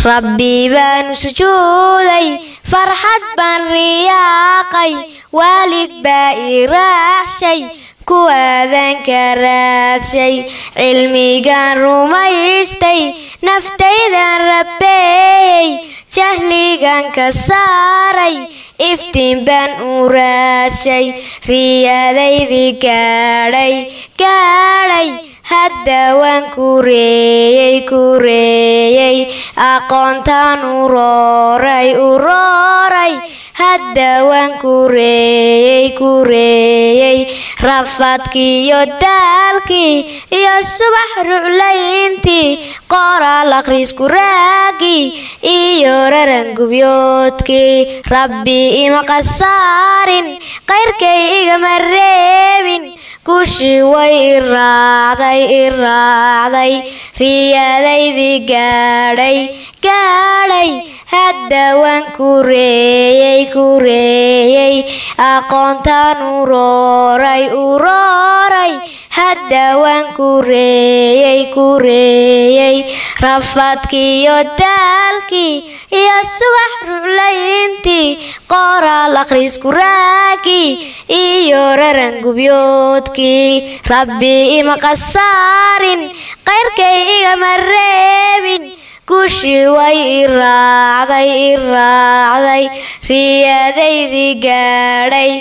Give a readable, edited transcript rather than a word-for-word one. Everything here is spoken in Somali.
Rabbi baan sujuuday farxad baan riyaaqay waalid baa i raacshay kuwaadan ka raadshay cilmigaan rumaystay naftaydan rabbeeyey jahligan ka saaray iftiin baan u raadshay riyadaydii gaadhay hadda waan kureeyey aqoontaan u rooray hadda waan kureeyey rafadkii iyo daalkii iyo subax ruclayntii qoraal akhriisku raagii iyo rarangubyoodkii rabbi ima qasaarin qayrkay igama reebin guushii way i raacday riyadaydii gaadhay hadda waan kureeyey aqoontaan u rooray hadda waan kureeyey rafadkii iyo daalkii iyo subax ruclayntii qoraal akhriisku raagii iyo rarangubyoodkii rabbi ima qasaarin qayrkay igama reebin guushii way i raacday riyadaydii gaadhay